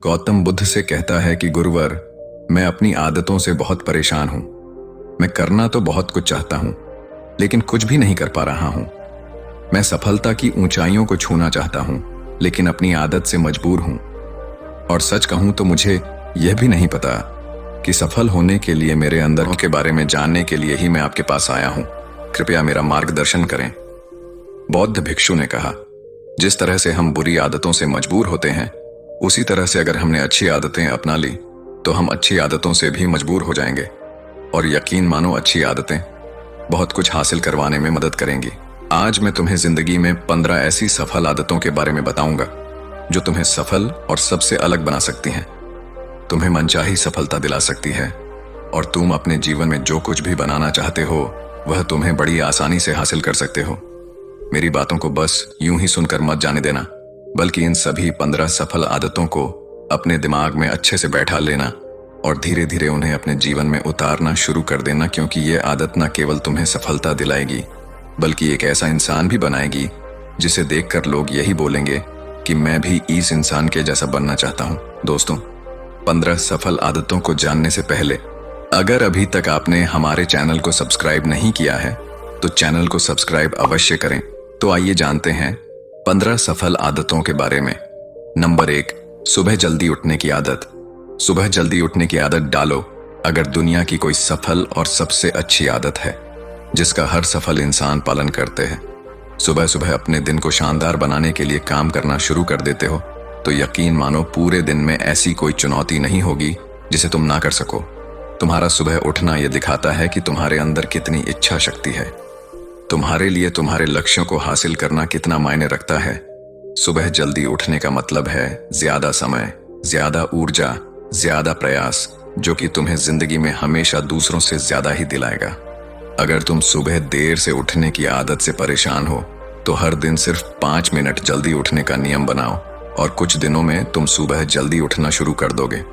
गौतम बुद्ध से कहता है कि गुरुवर, मैं अपनी आदतों से बहुत परेशान हूं। मैं करना तो बहुत कुछ चाहता हूं, लेकिन कुछ भी नहीं कर पा रहा हूं। मैं सफलता की ऊंचाइयों को छूना चाहता हूं, लेकिन अपनी आदत से मजबूर हूं। और सच कहूं तो मुझे यह भी नहीं पता कि सफल होने के लिए मेरे अंदरों के बारे में जानने के लिए ही मैं आपके पास आया हूं। कृपया मेरा मार्गदर्शन करें। बौद्ध भिक्षु ने कहा, जिस तरह से हम बुरी आदतों से मजबूर होते हैं, उसी तरह से अगर हमने अच्छी आदतें अपना ली तो हम अच्छी आदतों से भी मजबूर हो जाएंगे। और यकीन मानो, अच्छी आदतें बहुत कुछ हासिल करवाने में मदद करेंगी। आज मैं तुम्हें जिंदगी में 15 ऐसी सफल आदतों के बारे में बताऊंगा जो तुम्हें सफल और सबसे अलग बना सकती हैं, तुम्हें मनचाही सफलता दिला सकती है, और तुम अपने जीवन में जो कुछ भी बनाना चाहते हो वह तुम्हें बड़ी आसानी से हासिल कर सकते हो। मेरी बातों को बस यूं ही सुनकर मत जाने देना, बल्कि इन सभी 15 सफल आदतों को अपने दिमाग में अच्छे से बैठा लेना और धीरे धीरे उन्हें अपने जीवन में उतारना शुरू कर देना, क्योंकि ये आदत न केवल तुम्हें सफलता दिलाएगी बल्कि एक ऐसा इंसान भी बनाएगी जिसे देखकर लोग यही बोलेंगे कि मैं भी इस इंसान के जैसा बनना चाहता हूं। दोस्तों, 15 सफल आदतों को जानने से पहले अगर अभी तक आपने हमारे चैनल को सब्सक्राइब नहीं किया है तो चैनल को सब्सक्राइब अवश्य करें। तो आइए जानते हैं 15 सफल आदतों के बारे में। नंबर 1, सुबह जल्दी उठने की आदत। सुबह जल्दी उठने की आदत डालो। अगर दुनिया की कोई सफल और सबसे अच्छी आदत है जिसका हर सफल इंसान पालन करते हैं, सुबह सुबह अपने दिन को शानदार बनाने के लिए काम करना शुरू कर देते हो, तो यकीन मानो पूरे दिन में ऐसी कोई चुनौती नहीं होगी जिसे तुम ना कर सको। तुम्हारा सुबह उठना यह दिखाता है कि तुम्हारे अंदर कितनी इच्छा शक्ति है, तुम्हारे लिए तुम्हारे लक्ष्यों को हासिल करना कितना मायने रखता है। सुबह जल्दी उठने का मतलब है ज्यादा समय, ज्यादा ऊर्जा, ज्यादा प्रयास, जो कि तुम्हें जिंदगी में हमेशा दूसरों से ज्यादा ही दिलाएगा। अगर तुम सुबह देर से उठने की आदत से परेशान हो तो हर दिन सिर्फ 5 मिनट जल्दी उठने का नियम बनाओ और कुछ दिनों में तुम सुबह जल्दी उठना शुरू कर दोगे।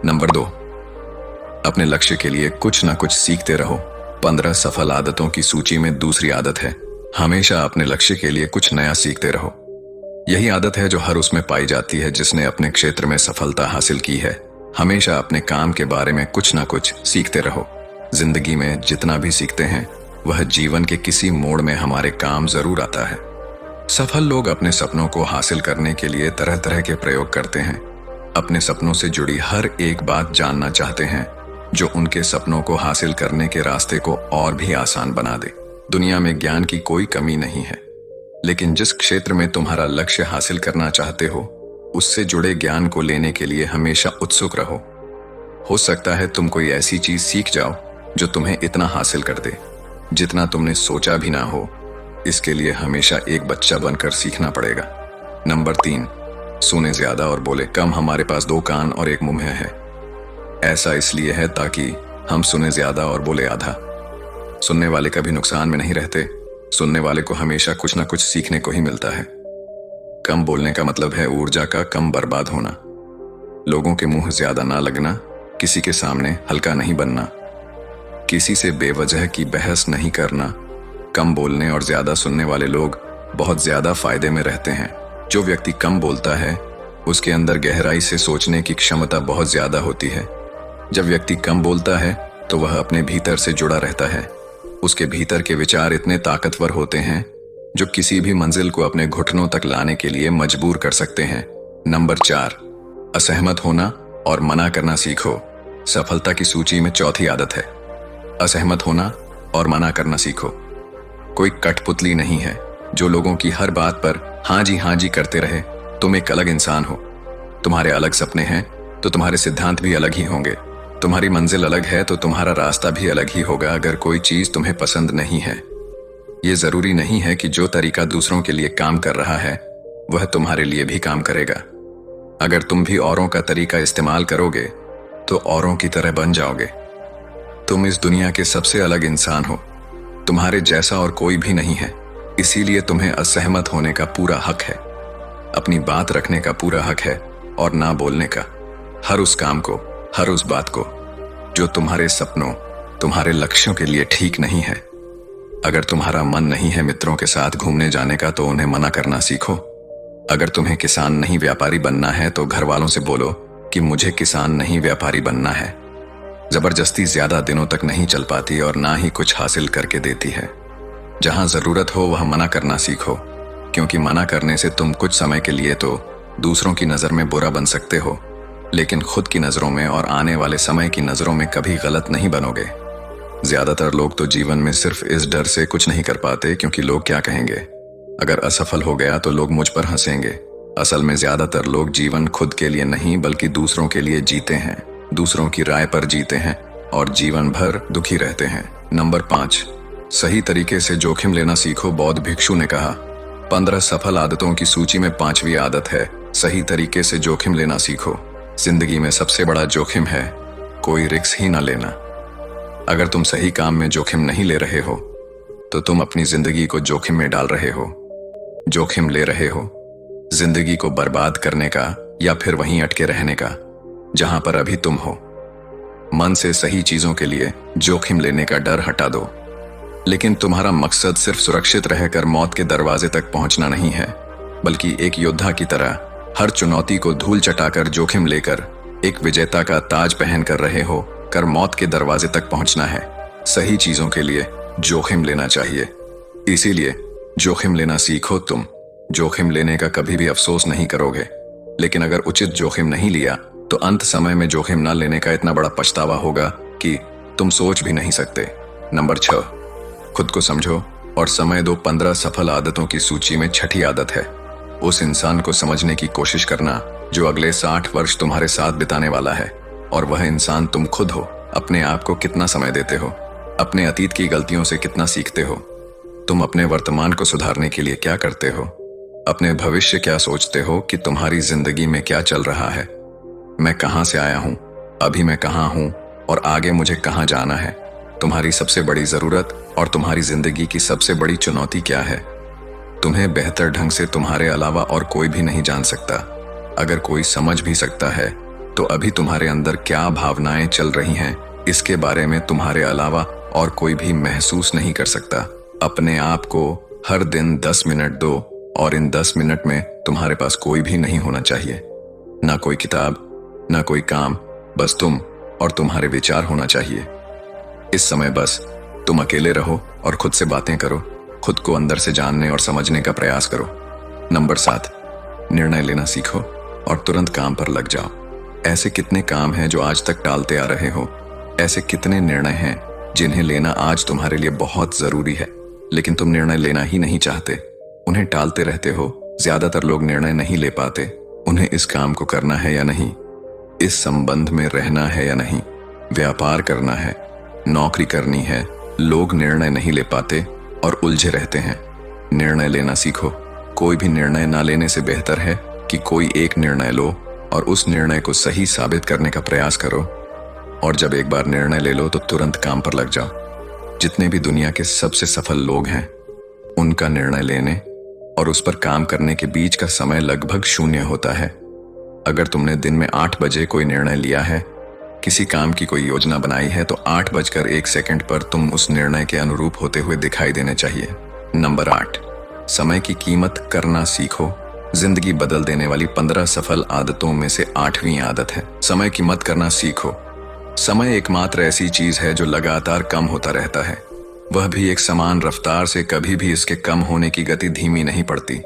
नंबर 2, अपने लक्ष्य के लिए कुछ ना कुछ सीखते रहो। 15 सफल आदतों की सूची में दूसरी आदत है, हमेशा अपने लक्ष्य के लिए कुछ नया सीखते रहो। यही आदत है जो हर उसमें पाई जाती है जिसने अपने क्षेत्र में सफलता हासिल की है। हमेशा अपने काम के बारे में कुछ ना कुछ सीखते रहो। जिंदगी में जितना भी सीखते हैं वह जीवन के किसी मोड़ में हमारे काम जरूर आता है। सफल लोग अपने सपनों को हासिल करने के लिए तरह तरह के प्रयोग करते हैं। अपने सपनों से जुड़ी हर एक बात जानना चाहते हैं जो उनके सपनों को हासिल करने के रास्ते को और भी आसान बना दे। दुनिया में ज्ञान की कोई कमी नहीं है, लेकिन जिस क्षेत्र में तुम्हारा लक्ष्य हासिल करना चाहते हो उससे जुड़े ज्ञान को लेने के लिए हमेशा उत्सुक रहो। हो सकता है तुम कोई ऐसी चीज सीख जाओ जो तुम्हें इतना हासिल कर दे जितना तुमने सोचा भी ना हो। इसके लिए हमेशा एक बच्चा बनकर सीखना पड़ेगा। नंबर 3, सुने ज्यादा और बोले कम। हमारे पास 2 कान और 1 मुंह है। ऐसा इसलिए है ताकि हम सुने ज्यादा और बोले आधा। सुनने वाले कभी नुकसान में नहीं रहते, सुनने वाले को हमेशा कुछ ना कुछ सीखने को ही मिलता है। कम बोलने का मतलब है ऊर्जा का कम बर्बाद होना, लोगों के मुंह ज्यादा ना लगना, किसी के सामने हल्का नहीं बनना, किसी से बेवजह की बहस नहीं करना। कम बोलने और ज्यादा सुनने वाले लोग बहुत ज्यादा फायदे में रहते हैं। जो व्यक्ति कम बोलता है उसके अंदर गहराई से सोचने की क्षमता बहुत ज्यादा होती है। जब व्यक्ति कम बोलता है तो वह अपने भीतर से जुड़ा रहता है। उसके भीतर के विचार इतने ताकतवर होते हैं जो किसी भी मंजिल को अपने घुटनों तक लाने के लिए मजबूर कर सकते हैं। नंबर 4, असहमत होना और मना करना सीखो। सफलता की सूची में चौथी आदत है, असहमत होना और मना करना सीखो। कोई कठपुतली नहीं है जो लोगों की हर बात पर हाँ जी करते रहे। तुम एक अलग इंसान हो, तुम्हारे अलग सपने हैं तो तुम्हारे सिद्धांत भी अलग ही होंगे। तुम्हारी मंजिल अलग है तो तुम्हारा रास्ता भी अलग ही होगा। अगर कोई चीज तुम्हें पसंद नहीं है, ये जरूरी नहीं है कि जो तरीका दूसरों के लिए काम कर रहा है वह तुम्हारे लिए भी काम करेगा। अगर तुम भी औरों का तरीका इस्तेमाल करोगे तो औरों की तरह बन जाओगे। तुम इस दुनिया के सबसे अलग इंसान हो, तुम्हारे जैसा और कोई भी नहीं है। इसीलिए तुम्हें असहमत होने का पूरा हक है, अपनी बात रखने का पूरा हक है और ना बोलने का। हर उस काम को, हर उस बात को जो तुम्हारे सपनों, तुम्हारे लक्ष्यों के लिए ठीक नहीं है। अगर तुम्हारा मन नहीं है मित्रों के साथ घूमने जाने का तो उन्हें मना करना सीखो। अगर तुम्हें किसान नहीं व्यापारी बनना है तो घर वालों से बोलो कि मुझे किसान नहीं व्यापारी बनना है। जबरदस्ती ज्यादा दिनों तक नहीं चल पाती और ना ही कुछ हासिल करके देती है। जहां जरूरत हो वह मना करना सीखो, क्योंकि मना करने से तुम कुछ समय के लिए तो दूसरों की नजर में बुरा बन सकते हो, लेकिन खुद की नजरों में और आने वाले समय की नजरों में कभी गलत नहीं बनोगे। ज्यादातर लोग तो जीवन में सिर्फ इस डर से कुछ नहीं कर पाते क्योंकि लोग क्या कहेंगे। अगर असफल हो गया तो लोग मुझ पर हंसेंगे। असल में ज्यादातर लोग जीवन खुद के लिए नहीं बल्कि दूसरों के लिए जीते हैं, दूसरों की राय पर जीते हैं और जीवन भर दुखी रहते हैं। नंबर 5, सही तरीके से जोखिम लेना सीखो। बौद्ध भिक्षु ने कहा, 15 सफल आदतों की सूची में 5वीं आदत है सही तरीके से जोखिम लेना सीखो। जिंदगी में सबसे बड़ा जोखिम है कोई रिस्क ही ना लेना। अगर तुम सही काम में जोखिम नहीं ले रहे हो तो तुम अपनी जिंदगी को जोखिम में डाल रहे हो। जोखिम ले रहे हो जिंदगी को बर्बाद करने का या फिर वहीं अटके रहने का जहां पर अभी तुम हो। मन से सही चीजों के लिए जोखिम लेने का डर हटा दो। लेकिन तुम्हारा मकसद सिर्फ सुरक्षित रहकर मौत के दरवाजे तक पहुंचना नहीं है, बल्कि एक योद्धा की तरह हर चुनौती को धूल चटाकर जोखिम लेकर एक विजेता का ताज पहन कर रहे हो कर मौत के दरवाजे तक पहुंचना है। सही चीजों के लिए जोखिम लेना चाहिए, इसीलिए जोखिम लेना सीखो। तुम जोखिम लेने का कभी भी अफसोस नहीं करोगे, लेकिन अगर उचित जोखिम नहीं लिया तो अंत समय में जोखिम न लेने का इतना बड़ा पछतावा होगा कि तुम सोच भी नहीं सकते। नंबर 6, खुद को समझो और समय दो। 15 सफल आदतों की सूची में 6ठी आदत है उस इंसान को समझने की कोशिश करना जो अगले 60 वर्ष तुम्हारे साथ बिताने वाला है, और वह इंसान तुम खुद हो। अपने आप को कितना समय देते हो, अपने अतीत की गलतियों से कितना सीखते हो, तुम अपने वर्तमान को सुधारने के लिए क्या करते हो, अपने भविष्य क्या सोचते हो कि तुम्हारी जिंदगी में क्या चल रहा है। मैं कहां से आया हूं, अभी मैं कहां हूं और आगे मुझे कहां जाना है। तुम्हारी सबसे बड़ी जरूरत और तुम्हारी जिंदगी की सबसे बड़ी चुनौती क्या है। तुम्हें बेहतर ढंग से तुम्हारे अलावा और कोई भी नहीं जान सकता। अगर कोई समझ भी सकता है तो अभी तुम्हारे अंदर क्या भावनाएं चल रही हैं इसके बारे में तुम्हारे अलावा और कोई भी महसूस नहीं कर सकता। अपने आप को हर दिन 10 मिनट दो और इन 10 मिनट में तुम्हारे पास कोई भी नहीं होना चाहिए, ना कोई किताब, ना कोई काम, बस तुम और तुम्हारे विचार होना चाहिए। इस समय बस तुम अकेले रहो और खुद से बातें करो, खुद को अंदर से जानने और समझने का प्रयास करो। नंबर 7, निर्णय लेना सीखो और तुरंत काम पर लग जाओ। ऐसे कितने काम हैं जो आज तक टालते आ रहे हो। ऐसे कितने निर्णय हैं जिन्हें लेना आज तुम्हारे लिए बहुत जरूरी है, लेकिन तुम निर्णय लेना ही नहीं चाहते, उन्हें टालते रहते हो। ज्यादातर लोग निर्णय नहीं ले पाते, उन्हें इस काम को करना है या नहीं, इस संबंध में रहना है या नहीं, व्यापार करना है, नौकरी करनी है। लोग निर्णय नहीं ले पाते और उलझे रहते हैं। निर्णय लेना सीखो। कोई भी निर्णय ना लेने से बेहतर है कि कोई एक निर्णय लो और उस निर्णय को सही साबित करने का प्रयास करो, और जब एक बार निर्णय ले लो तो तुरंत काम पर लग जाओ। जितने भी दुनिया के सबसे सफल लोग हैं उनका निर्णय लेने और उस पर काम करने के बीच का समय लगभग 0 होता है। अगर तुमने दिन में 8 बजे कोई निर्णय लिया है, किसी काम की कोई योजना बनाई है, तो 8:01 पर तुम उस निर्णय के अनुरूप होते हुए दिखाई देने चाहिए। नंबर 8, समय की कीमत करना सीखो। जिंदगी बदल देने वाली 15 सफल आदतों में से 8वीं आदत है समय की मत करना सीखो। समय एकमात्र ऐसी चीज है जो लगातार कम होता रहता है, वह भी एक समान रफ्तार से। कभी भी इसके कम होने की गति धीमी नहीं पड़ती।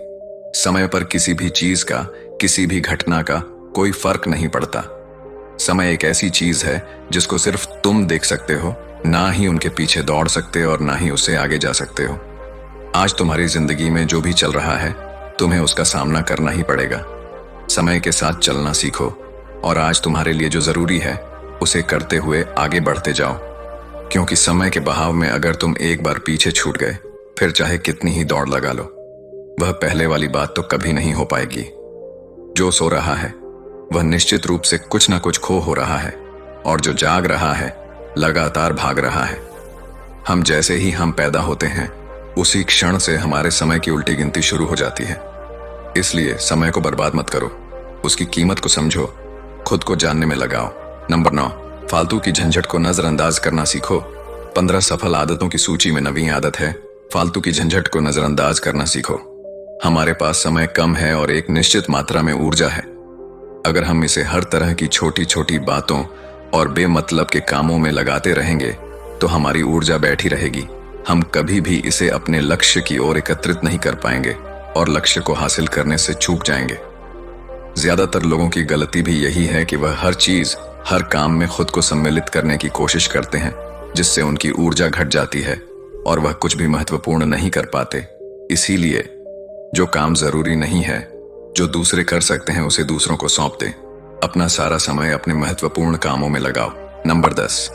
समय पर किसी भी चीज का, किसी भी घटना का कोई फर्क नहीं पड़ता। समय एक ऐसी चीज है जिसको सिर्फ तुम देख सकते हो, ना ही उनके पीछे दौड़ सकते और ना ही उससे आगे जा सकते हो। आज तुम्हारी जिंदगी में जो भी चल रहा है तुम्हें उसका सामना करना ही पड़ेगा। समय के साथ चलना सीखो और आज तुम्हारे लिए जो जरूरी है उसे करते हुए आगे बढ़ते जाओ, क्योंकि समय के बहाव में अगर तुम एक बार पीछे छूट गए फिर चाहे कितनी ही दौड़ लगा लो, वह पहले वाली बात तो कभी नहीं हो पाएगी। जो सो रहा है वह निश्चित रूप से कुछ ना कुछ खो हो रहा है, और जो जाग रहा है लगातार भाग रहा है। हम जैसे ही हम पैदा होते हैं उसी क्षण से हमारे समय की उल्टी गिनती शुरू हो जाती है। इसलिए समय को बर्बाद मत करो, उसकी कीमत को समझो, खुद को जानने में लगाओ। नंबर 9, फालतू की झंझट को नजरअंदाज करना सीखो। 15 सफल आदतों की सूची में 9वीं आदत है फालतू की झंझट को नजरअंदाज करना सीखो। हमारे पास समय कम है और एक निश्चित मात्रा में ऊर्जा है। अगर हम इसे हर तरह की छोटी छोटी बातों और बेमतलब के कामों में लगाते रहेंगे तो हमारी ऊर्जा बैठी रहेगी। हम कभी भी इसे अपने लक्ष्य की ओर एकत्रित नहीं कर पाएंगे और लक्ष्य को हासिल करने से चूक जाएंगे। ज्यादातर लोगों की गलती भी यही है कि वह हर चीज, हर काम में खुद को सम्मिलित करने की कोशिश करते हैं, जिससे उनकी ऊर्जा घट जाती है और वह कुछ भी महत्वपूर्ण नहीं कर पाते। इसीलिए जो काम जरूरी नहीं है, जो दूसरे कर सकते हैं, उसे दूसरों को सौंप दें। अपना सारा समय अपने महत्वपूर्ण कामों में लगाओ। नंबर 10,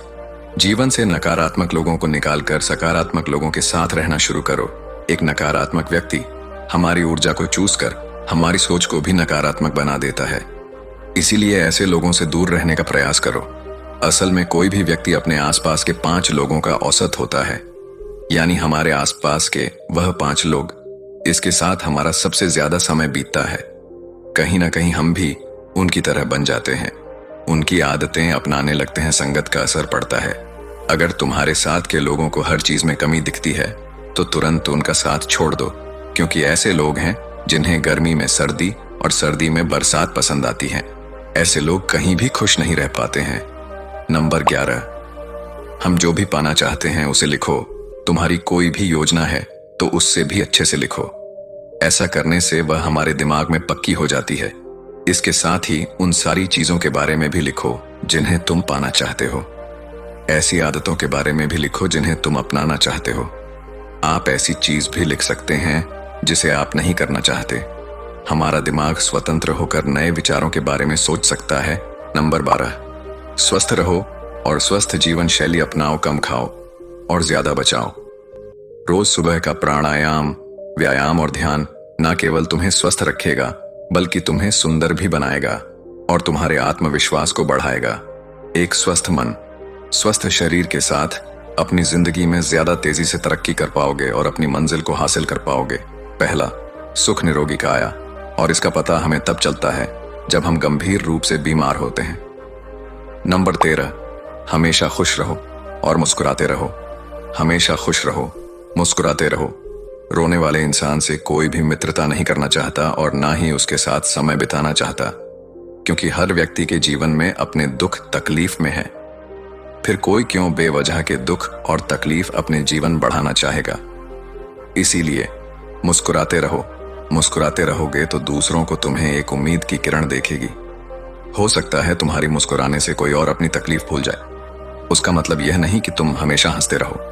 जीवन से नकारात्मक लोगों को निकालकर सकारात्मक लोगों के साथ रहना शुरू करो। एक नकारात्मक व्यक्ति हमारी ऊर्जा को चूस कर हमारी सोच को भी नकारात्मक बना देता है। इसीलिए ऐसे लोगों से दूर रहने का प्रयास करो। असल में कोई भी व्यक्ति अपने आसपास के 5 लोगों का औसत होता है, यानी हमारे आसपास के वह 5 लोग, इसके साथ हमारा सबसे ज्यादा समय बीतता है। कहीं ना कहीं हम भी उनकी तरह बन जाते हैं, उनकी आदतें अपनाने लगते हैं, संगत का असर पड़ता है। अगर तुम्हारे साथ के लोगों को हर चीज में कमी दिखती है तो तुरंत उनका साथ छोड़ दो, क्योंकि ऐसे लोग हैं जिन्हें गर्मी में सर्दी और सर्दी में बरसात पसंद आती है। ऐसे लोग कहीं भी खुश नहीं रह पाते हैं। नंबर 11, हम जो भी पाना चाहते हैं उसे लिखो। तुम्हारी कोई भी योजना है तो उससे भी अच्छे से लिखो। ऐसा करने से वह हमारे दिमाग में पक्की हो जाती है। इसके साथ ही उन सारी चीजों के बारे में भी लिखो जिन्हें तुम पाना चाहते हो। ऐसी आदतों के बारे में भी लिखो जिन्हें तुम अपनाना चाहते हो। आप ऐसी चीज भी लिख सकते हैं जिसे आप नहीं करना चाहते। हमारा दिमाग स्वतंत्र होकर नए विचारों के बारे में सोच सकता है। नंबर 12, स्वस्थ रहो और स्वस्थ जीवन शैली अपनाओ। कम खाओ और ज्यादा बचाओ। रोज सुबह का प्राणायाम, व्यायाम और ध्यान न केवल तुम्हें स्वस्थ रखेगा बल्कि तुम्हें सुंदर भी बनाएगा और तुम्हारे आत्मविश्वास को बढ़ाएगा। एक स्वस्थ मन, स्वस्थ शरीर के साथ अपनी जिंदगी में ज्यादा तेजी से तरक्की कर पाओगे और अपनी मंजिल को हासिल कर पाओगे। पहला, सुख निरोगी काया, और इसका पता हमें तब चलता है जब हम गंभीर रूप से बीमार होते हैं। नंबर 13, हमेशा खुश रहो और मुस्कुराते रहो। हमेशा खुश रहो, मुस्कुराते रहो। रोने वाले इंसान से कोई भी मित्रता नहीं करना चाहता और ना ही उसके साथ समय बिताना चाहता, क्योंकि हर व्यक्ति के जीवन में अपने दुख तकलीफ में है। फिर कोई क्यों बेवजह के दुख और तकलीफ अपने जीवन बढ़ाना चाहेगा। इसीलिए मुस्कुराते रहो। मुस्कुराते रहोगे तो दूसरों को तुम्हें एक उम्मीद की किरण देखेगी। हो सकता है तुम्हारी मुस्कुराने से कोई और अपनी तकलीफ भूल जाए। उसका मतलब यह नहीं कि तुम हमेशा हंसते रहो।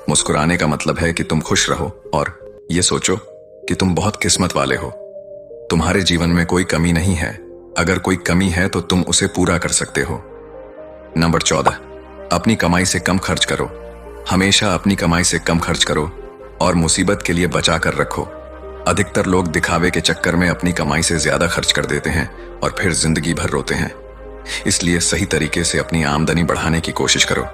मुस्कुराने का मतलब है कि तुम खुश रहो और ये सोचो कि तुम बहुत किस्मत वाले हो। तुम्हारे जीवन में कोई कमी नहीं है। अगर कोई कमी है तो तुम उसे पूरा कर सकते हो। नंबर 14, अपनी कमाई से कम खर्च करो। हमेशा अपनी कमाई से कम खर्च करो और मुसीबत के लिए बचा कर रखो। अधिकतर लोग दिखावे के चक्कर में अपनी कमाई से ज्यादा खर्च कर देते हैं और फिर जिंदगी भर रोते हैं। इसलिए सही तरीके से अपनी आमदनी बढ़ाने की कोशिश करो।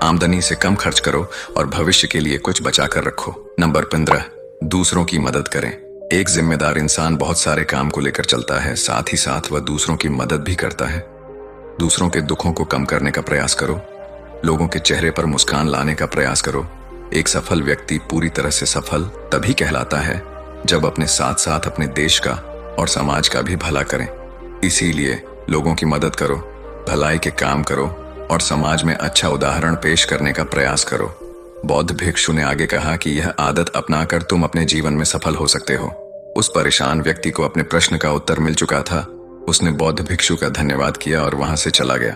आमदनी से कम खर्च करो और भविष्य के लिए कुछ बचा कर रखो। नंबर 15, दूसरों की मदद करें। एक जिम्मेदार इंसान बहुत सारे काम को लेकर चलता है, साथ ही साथ वह दूसरों की मदद भी करता है। दूसरों के दुखों को कम करने का प्रयास करो। लोगों के चेहरे पर मुस्कान लाने का प्रयास करो। एक सफल व्यक्ति पूरी तरह से सफल तभी कहलाता है जब अपने साथ साथ अपने देश का और समाज का भी भला करें। इसीलिए लोगों की मदद करो, भलाई के काम करो और समाज में अच्छा उदाहरण पेश करने का प्रयास करो। बौद्ध भिक्षु ने आगे कहा कि यह आदत अपनाकर तुम अपने जीवन में सफल हो सकते हो। उस परेशान व्यक्ति को अपने प्रश्न का उत्तर मिल चुका था। उसने बौद्ध भिक्षु का धन्यवाद किया और वहां से चला गया।